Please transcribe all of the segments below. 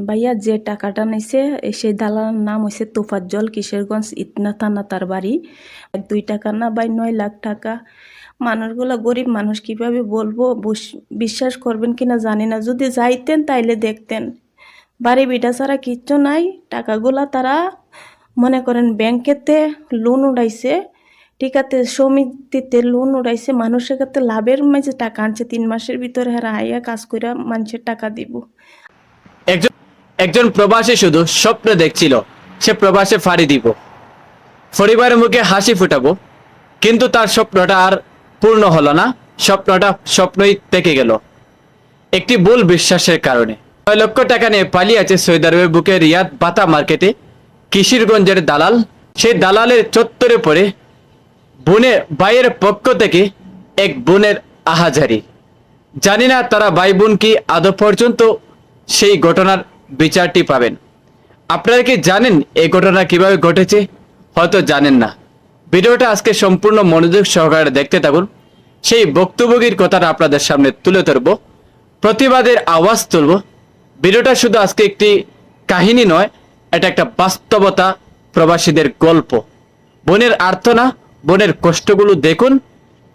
ভাইয়া যে টাকাটা নিছে সেই দালালের নাম হইছে তোফাজ্জল, কিশোরগঞ্জ ইতনা থানা তার বাড়ি। 1-2 টাকা না ভাই, 9 লাখ টাকা। মানুষগুলা গরিব মানুষ, কিভাবে বলবো, বিশ্বাস করবেন কিনা জানি না। যদি যাইতেন তাইলে দেখতেন বাড়ি বিটা ছাড়া কিচ্ছু নাই। টাকাগুলা তারা মনে করেন ব্যাংকেতে লোন উঠাইছে, ঠিক আছে, সমিতিতে লোন উঠাইছে, মানুষের কাছে লাভের মাঝে টাকা আনছে। 3 মাসের ভিতরে হেরা আইয়া কাজ করে মানুষের টাকা দিব। একজন একজন প্রবাসী শুধু স্বপ্ন দেখছিল সে প্রবাসে ফাড়ি দিব, পরিবারের মুখে হাসি ফুটাবো, কিন্তু তার স্বপ্নটা আর পূর্ণ হলো না। স্বপ্নটা স্বপ্নই থেকে গেল একটি ভুল বিশ্বাসের কারণে। 9 লক্ষ টাকা নিয়ে পালিয়ে আছে সৌদি আরবের বুকে রিয়াদ বাতা মার্কেটে কিশোরগঞ্জের দালাল। সেই দালালের চত্বরে পড়ে ভাইয়ের পক্ষ থেকে এক বোনের আহাজারি। জানি না তারা ভাই বোন কি আদৌ পর্যন্ত সেই ঘটনার বিচারটি পাবেন। আপনারা কি জানেন এই ঘটনা কিভাবে ঘটেছে? হয়তো জানেন না। ভিডিওটা আজকে সম্পূর্ণ মনোযোগ সহকারে দেখতে থাকুন। সেই ভুক্তভোগীর কথাটা আপনাদের সামনে তুলে ধরব, প্রতিবাদের আওয়াজ তুলব। ভিডিওটা শুধু আজকে একটি কাহিনী নয়, এটা একটা বাস্তবতা, প্রবাসীদের গল্প। বোনের আর্তনা, বোনের কষ্টগুলো দেখুন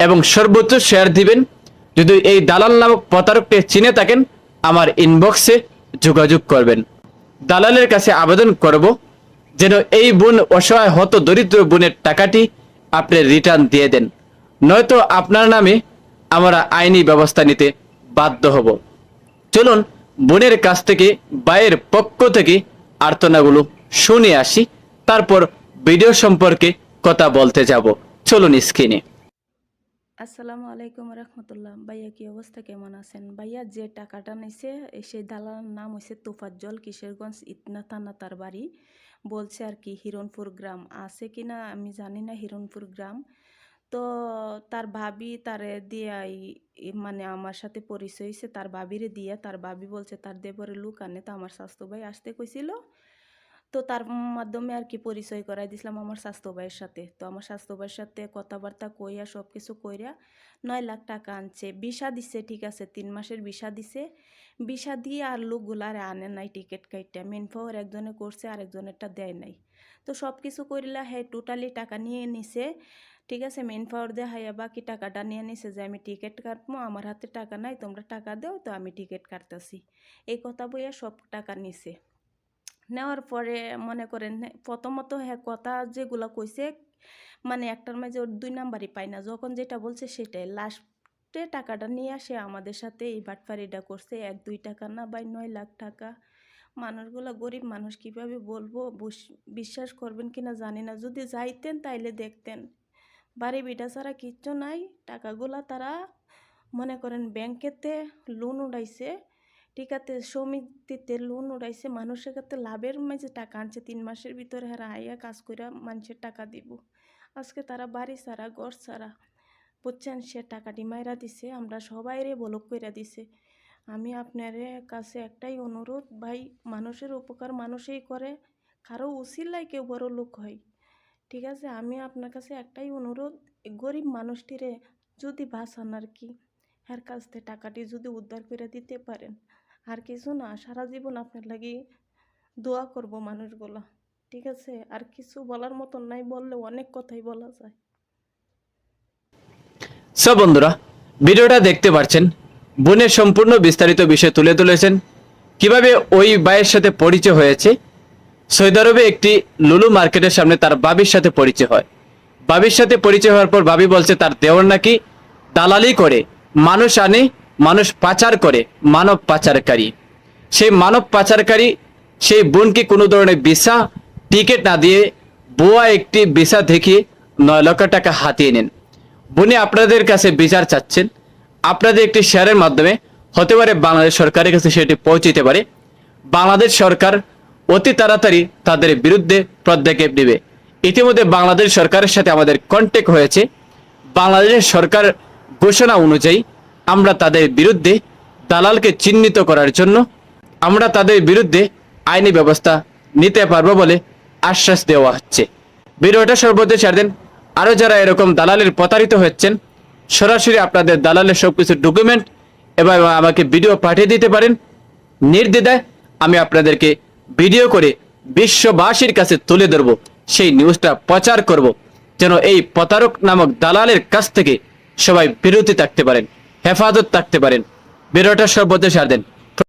এবং সর্বোচ্চ শেয়ার দিবেন। যদি এই দালাল নামক প্রতারককে চিনে থাকেন আমার ইনবক্সে যোগাযোগ করবেন। দালালের কাছে আবেদন করব যেন এই বোন, অসহায় হত দরিদ্র বোনের টাকাটি আপনি রিটার্ন দিয়ে দেন, নয়তো আপনার নামে আমরা আইনি ব্যবস্থা নিতে বাধ্য হব। চলুন বোনের কাছ থেকে, ভাইয়ের পক্ষ থেকে আর্তনাগুলো শুনে আসি, তারপর ভিডিও সম্পর্কে কথা বলতে যাব। চলুন স্ক্রিনে। আসসালামু আলাইকুম রহমতুল্লাহ। ভাইয়া কি অবস্থা, কেমন আছেন? ভাইয়া যে টাকাটা নিছে সেই দালালের নাম হইছে তোফাজ্জল, কিশোরগঞ্জ ইতনা থানা তার বাড়ি। বলছে আর কি হিরণপুর গ্রাম আছে কিনা আমি জানি না, হিরণপুর গ্রাম। তো তার ভাবি তারে দিয়া মানে আমার সাথে পরিচয় হয়েছে, তার ভাবিরে দিয়া। তার ভাবি বলছে তার দেবরের লোক আনে, তো আমার স্বাস্থ্য ভাই আসতে কইছিল, তো তার মাধ্যমে আর কি পরিচয় করাই দিছিলাম আমার স্বাস্থ্য ভাইয়ের সাথে। তো আমার স্বাস্থ্য ভাইয়ের সাথে কথাবার্তা কইয়া সব কিছু কইরা 9 লাখ টাকা আনছে। ভিসা দিছে, ঠিক আছে, 3 মাসের ভিসা দিছে। ভিসা দিয়ে আর লোকগুলারে আনে নাই টিকিট কাইটা। মেন পাওয়ার একজনে করছে, আরেকজনেরটা দেয় নাই। তো সব কিছু করিলা হ্যাঁ টোটালি টাকা নিয়ে নিছে, ঠিক আছে। মেন পাওয়ার দিয়ে হাইয়া বাকি টাকাটা নিয়ে নিছে যে আমি টিকিট কাটবো, আমার হাতে টাকা নাই, তোমরা টাকা দাও, তো আমি টিকিট কাটতেছি, এই কথা বইয়া সব টাকা নিছে। নেওয়ার পরে মনে করেন প্রথমত হ্যাঁ কথা যেগুলো কইছে মানে একটার মাঝে ওর 2 নাম্বারই পাই না, যখন যেটা বলছে সেটাই। লাস্টে টাকাটা নিয়ে আসে আমাদের সাথে এই বাটপারিটা করছে। 1-2 টাকা না ভাই, 9 লাখ টাকা। মানুষগুলো গরিব মানুষ, কিভাবে বলবো, বিশ্বাস করবেন কিনা জানি না। যদি যাইতেন তাইলে দেখতেন বাড়ি বিটা ছাড়া কিচ্ছু নাই। টাকাগুলা তারা মনে করেন ব্যাংকেতে লোন উঠাইছে, ঠিক আছে, সমিতিতে লোন উঠাইছে, মানুষের কাছে লাভের মাঝে টাকা আনছে। 3 মাসের ভিতরে হেরা আইয়া কাজ করে মানুষের টাকা দিব। আজকে তারা বাড়ি ছাড়া, ঘর ছাড়া, বুঝছেন, সে টাকাটি মাইরা দিছে। আমরা সবাইরে বলক কইরা দিছে। আমি আপনার কাছে একটাই অনুরোধ ভাই, মানুষের উপকার মানুষই করে, কারো উসিলাই কেউ বড় লোক হয়, ঠিক আছে। আমি আপনার কাছে একটাই অনুরোধ, গরিব মানুষটিরে যদি বাঁচান আর কি, এর কাছ থেকে টাকাটি যদি উদ্ধার করে দিতে পারেন, আর কিছু না, সারা জীবন আপনার লাগি দোয়া করব মানুষগুলা, ঠিক আছে। আর কিছু বলার মতন নাই, বললে অনেক কথাই বলা যায়। সব বন্ধুরা ভিডিওটা দেখতে পাচ্ছেন, বোনের সম্পূর্ণ বিস্তারিত বিষয় তুলে তুলেছেন, কিভাবে ওই ভাইয়ের সাথে পরিচয় হয়েছে। সৌদি আরবে একটি লুলু মার্কেটের সামনে তার বাবির সাথে পরিচয় হয়। বাবির সাথে পরিচয় হওয়ার পর বাবি বলছে তার দেওর নাকি দালালি করে, মানুষ আনে, মানুষ পাচার করে, মানব পাচারকারী। সেই মানব পাচারকারী সেই বোনকে কোনো ধরনের ভিসা টিকিট না দিয়ে ভুয়া একটি ভিসা দেখিয়ে 9 লক্ষ টাকা হাতিয়ে নেন। বোনে আপনাদের কাছে বিচার চাচ্ছেন, আপনাদের একটি শেয়ারের মাধ্যমে হতে পারে বাংলাদেশ সরকারের কাছে সেটি পৌঁছতে পারে। বাংলাদেশ সরকার অতি তাড়াতাড়ি তাদের বিরুদ্ধে পদক্ষেপ নেবে। ইতিমধ্যে বাংলাদেশ সরকারের সাথে আমাদের কন্ট্যাক্ট হয়েছে। বাংলাদেশের সরকার ঘোষণা অনুযায়ী আমরা তাদের বিরুদ্ধে দালালকে চিহ্নিত করার জন্য আমরা তাদের বিরুদ্ধে আইনি ব্যবস্থা নিতে পারবো বলে আশ্বাস দেওয়া হচ্ছে। ভিডিওটা সর্বদা শেয়ার দেন। আরও যারা এরকম দালালের প্রতারিত হচ্ছেন, সরাসরি আপনাদের দালালের সবকিছু ডকুমেন্ট এবং আমাকে ভিডিও পাঠিয়ে দিতে পারেন। নির্দ্বিধায় আমি আপনাদেরকে ভিডিও করে বিশ্ববাসীর কাছে তুলে ধরব, সেই নিউজটা প্রচার করব, যেন এই প্রতারক নামক দালালের কাছ থেকে সবাই বিরতি থাকতে পারেন, হেফাজত থাকতে পারেন। ভিডিওটা সর্বদা শেয়ার দেন।